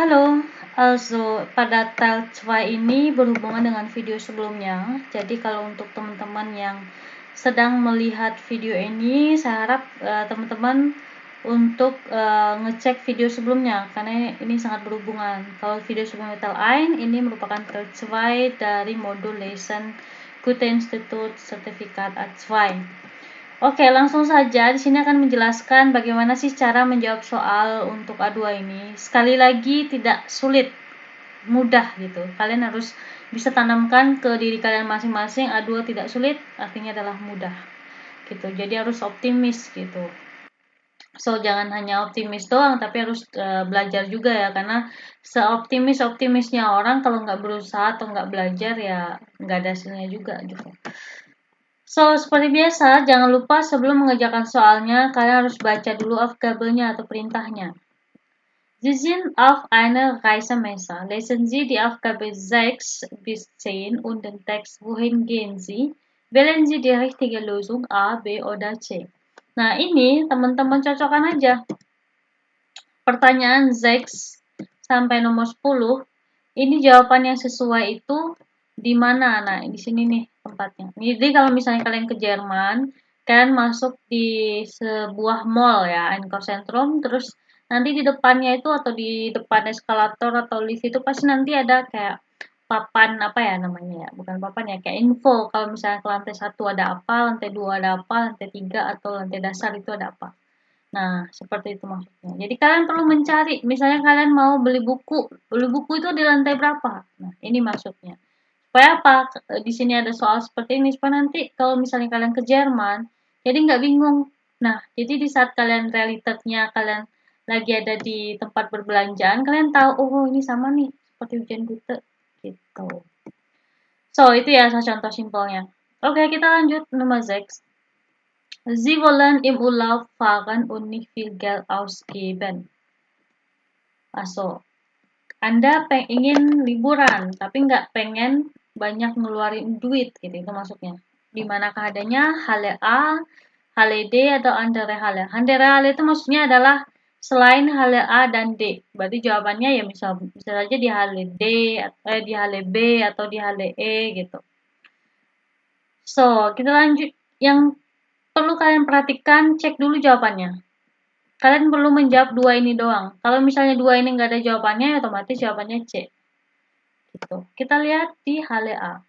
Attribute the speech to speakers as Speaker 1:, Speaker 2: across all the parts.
Speaker 1: Halo, also pada Teil 2 ini berhubungan dengan video sebelumnya. Jadi kalau untuk teman-teman yang sedang melihat video ini, saya harap teman-teman untuk ngecek video sebelumnya karena ini sangat berhubungan. Kalau video sebelumnya Teil 1 ini merupakan Teil 2 dari modul lesson Gute Institut Sertifikat A2. Oke, langsung saja. Di sini akan menjelaskan bagaimana sih cara menjawab soal untuk A2 ini. Sekali lagi tidak sulit, mudah gitu. Kalian harus bisa tanamkan ke diri kalian masing-masing. A2 tidak sulit, artinya adalah mudah. Gitu. Jadi harus optimis gitu. So, jangan hanya optimis doang, tapi harus belajar juga ya. Karena seoptimis-optimisnya orang kalau nggak berusaha atau nggak belajar ya nggak ada hasilnya juga gitu. So, seperti biasa, jangan lupa sebelum mengerjakan soalnya, kalian harus baca dulu Aufgabe-nya atau perintahnya. Sie sind auf einer Reisemesse. Lesen Sie die Aufgabe 6 bis 10 und den Text Wohin gehen Sie? Wählen Sie die richtige Lösung A, B, oder C. Nah, ini teman-teman cocokkan aja. Pertanyaan 6 sampai nomor 10, ini jawaban yang sesuai itu di mana? Nah, di sini nih tempatnya. Jadi kalau misalnya kalian ke Jerman, kalian masuk di sebuah mall ya, Einkaufszentrum, terus nanti di depannya itu atau di depan eskalator atau lift itu pasti nanti ada kayak papan apa ya namanya ya, bukan papan ya, kayak info kalau misalnya ke lantai 1 ada apa, lantai 2 ada apa, lantai 3 atau lantai dasar itu ada apa. Nah, seperti itu maksudnya. Jadi kalian perlu mencari, misalnya kalian mau beli buku itu di lantai berapa? Nah, ini maksudnya. Supaya apa? Di sini ada soal seperti ini, supaya nanti kalau misalnya kalian ke Jerman, jadi nggak bingung. Nah, jadi di saat kalian realitasnya kalian lagi ada di tempat perbelanjaan, kalian tahu, oh ini sama nih, seperti ujian Gute, gitu. So, itu ya contoh simpelnya. Oke, kita lanjut nomor 6. Sie wollen im Urlaub fahren und nicht viel Geld ausgeben. Also, Anda ingin liburan, tapi nggak pengen banyak ngeluarin duit, gitu itu maksudnya. Di manakah adanya Halle A, Halle D, atau andere Halle. Andere Halle itu maksudnya adalah selain Halle A dan D. Berarti jawabannya ya bisa saja di Halle D, di Halle B, atau di Halle E, gitu. So, kita lanjut. Yang perlu kalian perhatikan, cek dulu jawabannya. Kalian perlu menjawab dua ini doang. Kalau misalnya dua ini nggak ada jawabannya, otomatis jawabannya C. Gitu. Kita lihat di Halle A.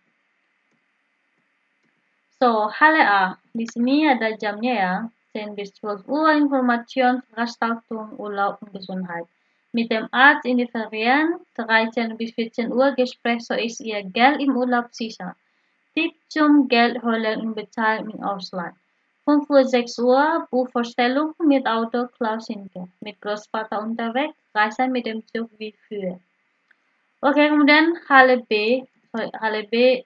Speaker 1: So, Halle A. Di sini ada jamnya ya. 10 bis 12 Uhr Information, Veranstaltung, Urlaub und Gesundheit. Mit dem Arzt in die Ferien, 13 bis 14 Uhr Gespräch, so ist Ihr Geld im Urlaub sicher. Tipp zum Geld holen und bezahlen im Ausland. 5 Uhr, 6 Uhr, Buchvorstellung mit Auto Klaus Hinke. Mit Großvater unterwegs, Reisen mit dem Zug wie früher. Oke, kemudian Halle B. Halle B,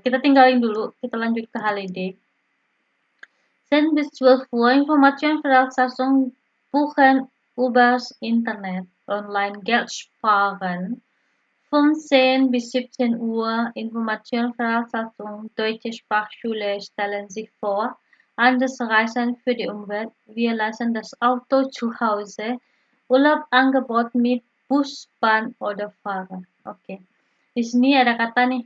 Speaker 1: kita tinggalin dulu, kita lanjut ke Halle D. 10 bis 12 Uhr, Information Veranstaltung buchen übers Internet, online Geld sparen. 15 bis 17 Uhr Information Veranstaltung Deutsche Sprachschule stellen sich vor. Anders Reisen für die Umwelt. Wir lassen das Auto zu Hause. Urlaubangebot mit Bus, Bahn oder Fahrer. Oke. Di sini ada kata nih.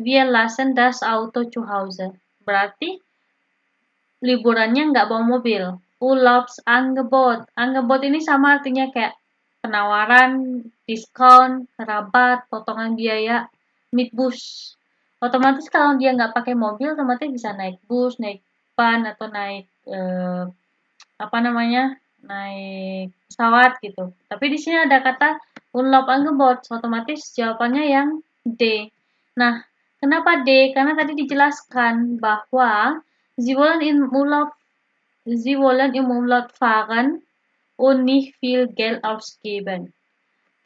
Speaker 1: Wir lassen das Auto zu Hause. Berarti liburannya nggak bawa mobil. Urlaubsangebot. Angebot ini sama artinya kayak penawaran, diskon, rabat, potongan biaya, midbus. Otomatis kalau dia nggak pakai mobil, otomatis bisa naik bus, naik ban, atau naik apa namanya, naik pesawat gitu. Tapi di sini ada kata Urlaubangebot, otomatis jawabannya yang D. Nah, kenapa D? Karena tadi dijelaskan bahwa Sie wollen im Urlaub fahren und nicht viel Geld ausgeben.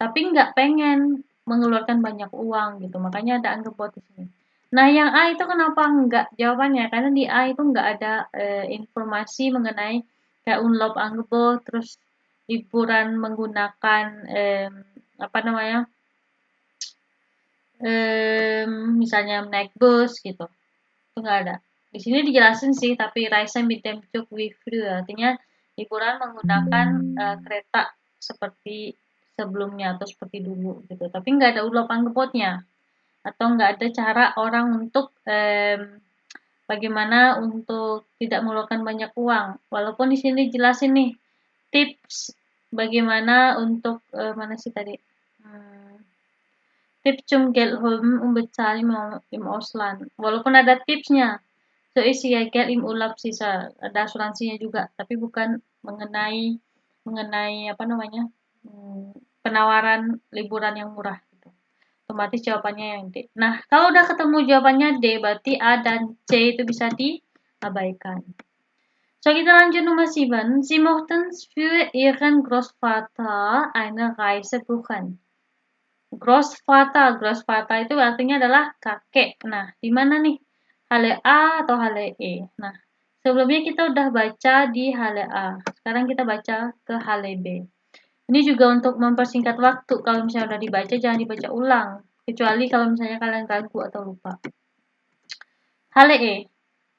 Speaker 1: Tapi nggak pengen mengeluarkan banyak uang gitu, makanya ada Angebot di sini. Nah, yang A itu kenapa nggak jawabannya? Karena di A itu nggak ada informasi mengenai kayak Urlaubangebot, terus liburan menggunakan apa namanya, misalnya naik bus gitu, itu nggak ada. Di sini dijelasin sih, tapi Reisen mit dem Zug wie früher, artinya liburan menggunakan kereta seperti sebelumnya atau seperti dulu gitu. Tapi nggak ada ulap anggebotnya atau nggak ada cara orang untuk bagaimana untuk tidak mengeluarkan banyak uang. Walaupun di sini jelasin nih tips bagaimana untuk mana sih tadi? Tips zum Geld holen und bezahlen im Ausland. Walaupun ada tipsnya, so isi ya Geld im Urlaub sisa, ada asuransinya juga, tapi bukan mengenai apa namanya penawaran liburan yang murah gitu. Otomatis jawabannya yang D. Nah, kalau udah ketemu jawabannya D, berarti A dan C itu bisa diabaikan. So, kita lanjut nomor 7. Sie mochten für ihren Großvater eine Reise buchen. Großvater itu artinya adalah kakek. Nah, di mana nih? Hale A atau hale E? Nah, sebelumnya kita udah baca di hale A. Sekarang kita baca ke hale B. Ini juga untuk mempersingkat waktu. Kalau misalnya udah dibaca, jangan dibaca ulang. Kecuali kalau misalnya kalian ragu atau lupa. Hale E.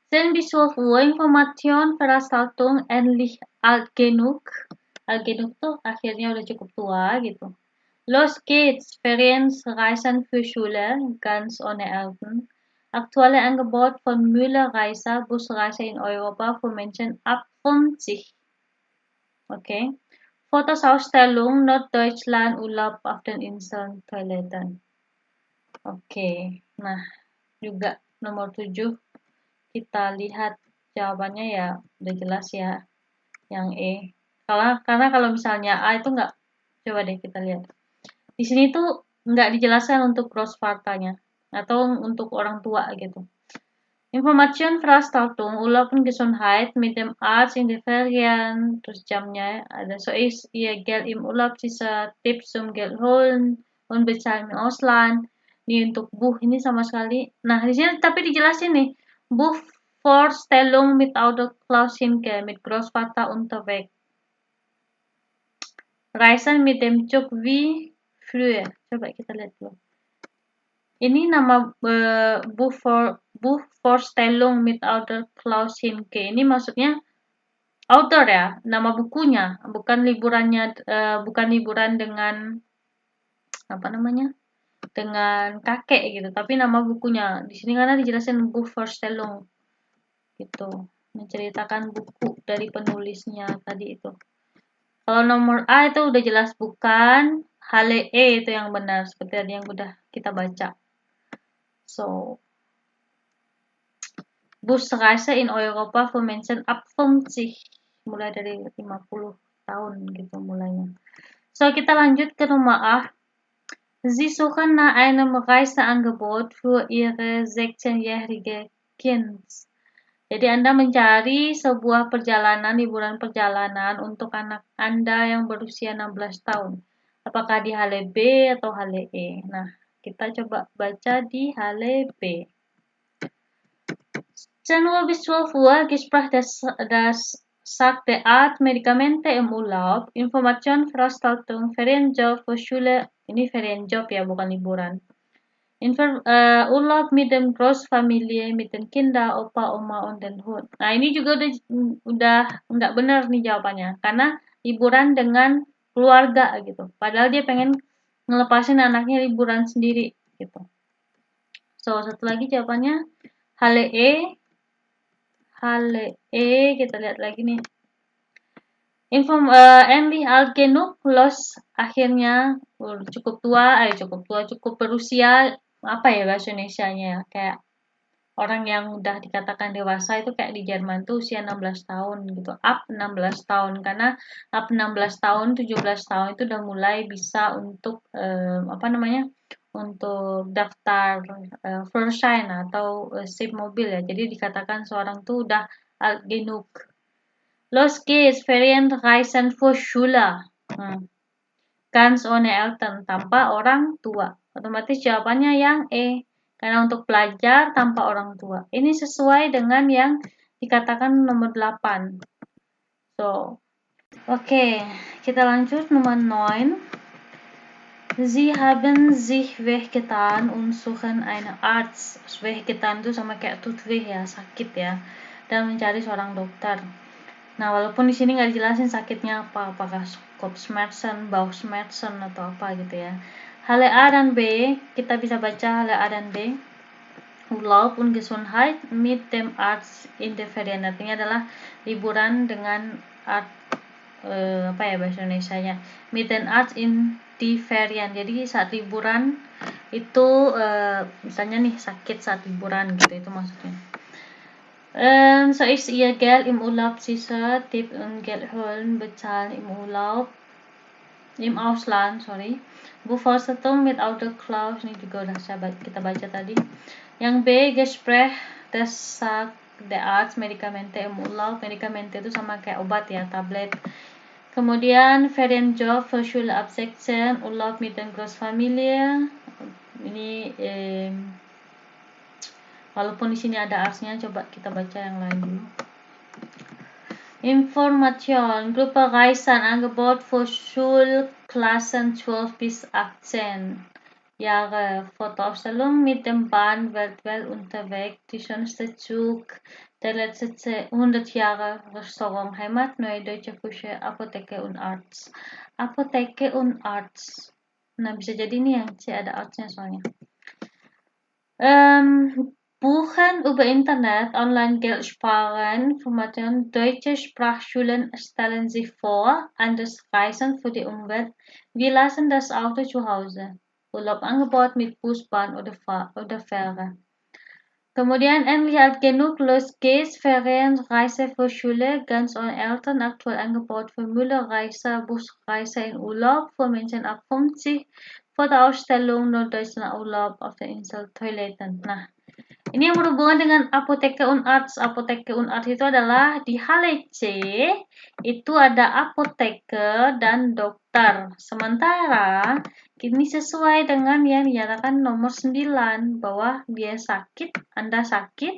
Speaker 1: Sind bis 12 Uhr Information Veranstaltung endlich alt genug? Alt genug tuh akhirnya udah cukup tua gitu. Los geht's! Ferienreisen für Schüler, ganz ohne Eltern. Aktuelle Angebot von Müller-Reise, Busreise in Europa für Menschen ab 50. Okay. Fotosausstellung Norddeutschland, Urlaub auf den Inseln, Toiletten. Oke. Nah, juga nomor 7 kita lihat jawabannya ya udah jelas ya yang E. Karena kalau misalnya A itu enggak, coba deh kita lihat. Di sini tuh nggak dijelaskan untuk Großvaternya atau untuk orang tua gitu. Information Veranstaltung, Urlaub und Gesundheit mit dem Arzt in den Ferien, terus jamnya ada so ist ihr Geld im Urlaub, sisa Tipps zum Geld holen und bezahlen im Ausland. Ini untuk Buch ini sama sekali. Nah, di sini tapi dijelasin nih. Buch Vorstellung mit Auto Klaus Hinke mit Großvater unterwegs. Reisen mit dem Zug wie früher. Coba kita lihat dulu. Ini nama Buchvorstellung mit Autor Klaus Hinke. Ini maksudnya author ya, nama bukunya, bukan liburannya, bukan liburan dengan apa namanya, dengan kakek gitu, tapi nama bukunya. Di sini karena dijelasin Buchvorstellung gitu, menceritakan buku dari penulisnya tadi itu. Kalau nomor A itu udah jelas bukan, hale E itu yang benar seperti tadi yang udah kita baca. So, Busreise in Europa für Menschen ab 50, mulai dari 50 tahun gitu mulainya. So, kita lanjut ke nomor A. Sie suchen nach einem Reiseangebot für ihre 16-jährige Kind. Jadi Anda mencari sebuah liburan perjalanan untuk anak Anda yang berusia 16 tahun. Apakah di hale B atau hale E? Nah, kita coba baca di hale B. 10 bis 12 Uhr Gespräch das sagt der Arzt Medikamente im Urlaub, Information Veranstaltung, Ferienjob für Schule, ini Ferienjob ya bukan liburan. Urlaub mit dem Großfamilie, mit den Kindern, Opa, Oma, und den Hund. Nah, ini juga udah nggak benar nih jawabannya, karena liburan dengan keluarga gitu. Padahal dia pengen ngelepasin anaknya liburan sendiri gitu. So, satu lagi jawabannya hale E. Hale E, kita lihat lagi nih. Endlich alt genug, los akhirnya cukup berusia, apa ya bahasa Indonesianya, kayak orang yang udah dikatakan dewasa itu kayak di Jerman tuh usia 16 tahun gitu, up 16 tahun, karena up 16 tahun, 17 tahun itu udah mulai bisa untuk untuk daftar Führerschein atau SIM mobil ya. Jadi dikatakan seorang tuh udah alt genug. Los geht's, Ferienreisen für Schüler. Ganz ohne Eltern, tanpa orang tua. Otomatis jawabannya yang E. Karena untuk pelajar tanpa orang tua. Ini sesuai dengan yang dikatakan nomor 8. So, oke, kita lanjut nomor 9. Sie haben sich wehgetan und suchen einen Arzt. Wehgetan itu sama kayak tut weh ya, sakit ya. Dan mencari seorang dokter. Nah, walaupun di sini nggak dijelasin sakitnya apa, apakah Kopfschmerzen, Bauchschmerzen atau apa gitu ya. Halle A dan B, kita bisa baca Halle A dan B. Urlaub und Gesundheit mit dem Arzt in der Ferien, artinya adalah liburan dengan apa ya bahasa Indonesianya, mit dem Arzt in die Ferien. Jadi saat liburan itu misalnya nih sakit saat liburan gitu, itu maksudnya. So ist ihr Geld im Urlaub sicher, Tipp und Geld holen, bezahlen im Urlaub, im Ausland, sorry. Bevorzugung mit Autoklaus, ini juga udah kita baca tadi. Yang B, Gespräch, das sagt der Arzt, Medikamente im Urlaub. Medikamente itu sama kayak obat ya, tablet. Kemudian Ferienjob für Schule ab 16, Urlaub mit der Großfamilie. Ini walaupun di sini ada arsnya, coba kita baca yang lain dulu. Information, Gruppe Reisen, Angebot für Schulklassen 12 bis 18 Jahre, Fotoausstellung mit dem Bahn weltweit unterwegs, die schönste Zug der letzten 100 Jahre, Restaurant Heimat, Neue Deutsche Küche, Apotheke und Arzt. Apotheke und Arzt. Nah, bisa jadi nih yang C ada artsnya soalnya. Buchen über Internet, online Geld sparen, Informationen, deutsche Sprachschulen stellen sich vor, anders Reisen für die Umwelt, wir lassen das Auto zu Hause, Urlaubangebot mit Bus, Bahn oder Fähre. Kemudian endlich alt genug, los geht's, Ferienreise für Schule, ganz ohne Eltern, aktuell Angebot für Müller-Reise, Busreise in Urlaub für Menschen ab 50, vor der Ausstellung Norddeutschland Urlaub auf der Insel Toiletten. Nah, ini yang berhubungan dengan Apotheke und Arzt. Apotheke und Arzt itu adalah di Halle C itu ada apoteke dan dokter. Sementara ini sesuai dengan yang dinyatakan nomor 9 bahwa dia sakit, Anda sakit,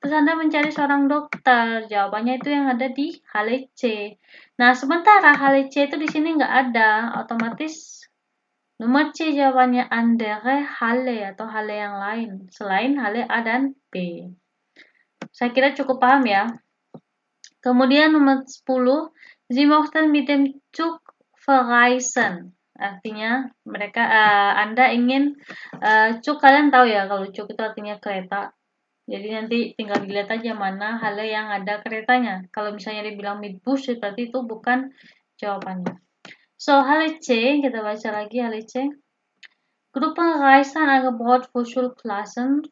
Speaker 1: terus Anda mencari seorang dokter. Jawabannya itu yang ada di Halle C. Nah, sementara Halle C itu di sini nggak ada, otomatis nomor C jawabannya andere Halle atau Halle yang lain selain Halle A dan B. Saya kira cukup paham ya. Kemudian nomor 10, Sie möchten mit dem Zug verreisen. Artinya mereka Anda ingin Zug, kalian tahu ya kalau Zug itu artinya kereta. Jadi nanti tinggal dilihat aja mana Halle yang ada keretanya. Kalau misalnya dibilang mit Bus berarti itu bukan jawabannya. So, Halle C, kita baca lagi Halle C. Gruppenreisenangebot für Schulklassen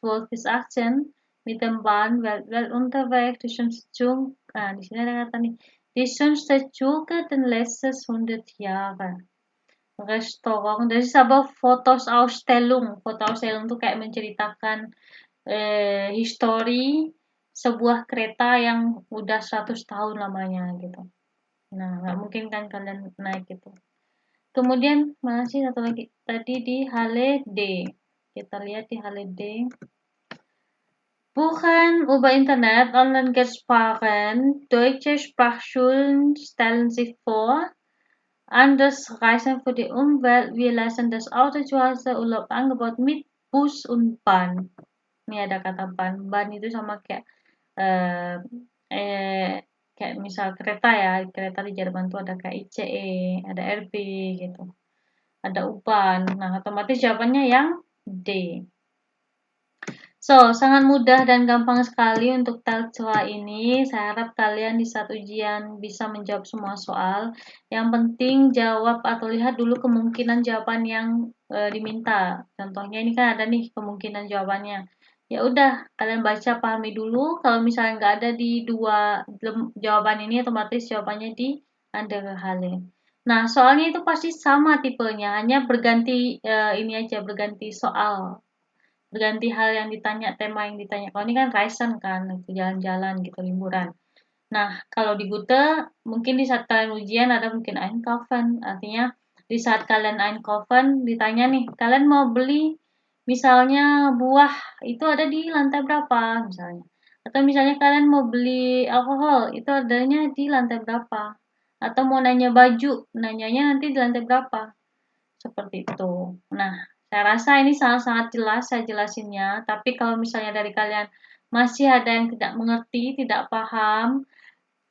Speaker 1: 12 bis 18 mit dem Bahn weltweit unterwegs, die schönste Zug, di sini ada kata nih, die schönste Zug den letzten 100 Jahre. Restaurant, dari sebuah Fotoausstellung. Fotoausstellung itu kayak menceritakan histori sebuah kereta yang udah 100 tahun lamanya gitu. Nah, nggak mungkin kan kalian naik gitu. Kemudian mana sih satu lagi? Tadi di Halle D. Kita lihat di Halle D. Buchen über Internet, online Geld sparen, deutsche Sprachschulen stellen sich vor, anders Reisen für die Umwelt, wir lassen das Auto zu Hause, Urlaubangebot mit Bus und Bahn. Ini ada kata ban. Ban itu sama kayak kayak misal kereta ya, kereta di Jerman tuh ada kayak ICE, ada RB gitu, ada UPAN. Nah, otomatis jawabannya yang D. So, sangat mudah dan gampang sekali untuk tel CELA ini. Saya harap kalian di saat ujian bisa menjawab semua soal. Yang penting jawab atau lihat dulu kemungkinan jawaban yang diminta. Contohnya ini kan ada nih kemungkinan jawabannya. Ya udah, kalian baca pahami dulu. Kalau misalnya nggak ada di dua jawaban ini, otomatis jawabannya di andere Halle. Nah, soalnya itu pasti sama tipenya, hanya berganti ini aja, berganti soal. Berganti hal yang ditanya, tema yang ditanya. Kalau ini kan Reisen kan, itu jalan-jalan gitu, liburan. Nah, kalau di Gute, mungkin di saat kalian ujian ada mungkin Einkaufen. Artinya, di saat kalian Einkaufen, ditanya nih, kalian mau beli misalnya buah, itu ada di lantai berapa misalnya. Atau misalnya kalian mau beli alkohol, itu adanya di lantai berapa. Atau mau nanya baju, nanyanya nanti di lantai berapa. Seperti itu. Nah, saya rasa ini sangat-sangat jelas saya jelasinnya, tapi kalau misalnya dari kalian masih ada yang tidak mengerti, tidak paham,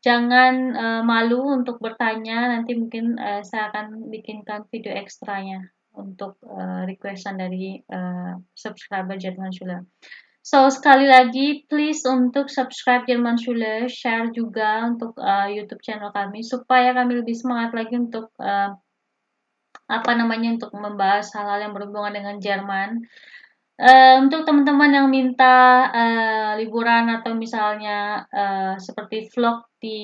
Speaker 1: jangan malu untuk bertanya, nanti mungkin saya akan bikinkan video ekstranya untuk requestan dari subscriber Jerman Schule. So, sekali lagi, please untuk subscribe Jerman Schule, share juga untuk YouTube channel kami, supaya kami lebih semangat lagi untuk untuk membahas hal-hal yang berhubungan dengan Jerman. Untuk teman-teman yang minta liburan atau misalnya seperti vlog di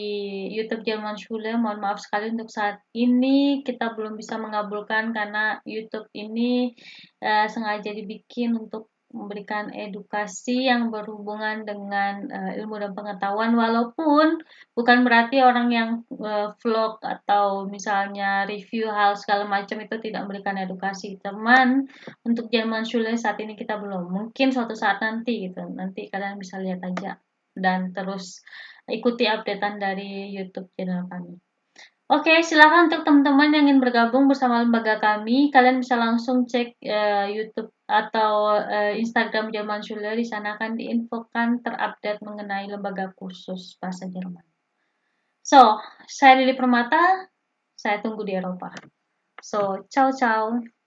Speaker 1: YouTube Jerman Schule, mohon maaf sekali untuk saat ini kita belum bisa mengabulkan karena YouTube ini sengaja dibikin untuk memberikan edukasi yang berhubungan dengan ilmu dan pengetahuan, walaupun bukan berarti orang yang vlog atau misalnya review hal segala macam itu tidak memberikan edukasi. Teman, untuk Jerman Schule saat ini kita belum. Mungkin suatu saat nanti gitu. Nanti kalian bisa lihat aja dan terus ikuti updatean dari YouTube channel kami. Oke, silakan untuk teman-teman yang ingin bergabung bersama lembaga kami, kalian bisa langsung cek YouTube atau Instagram Jerman Schule. Di sana akan diinfokan terupdate mengenai lembaga kursus bahasa Jerman. So, saya Lili Permata, saya tunggu di Eropa. So, ciao ciao.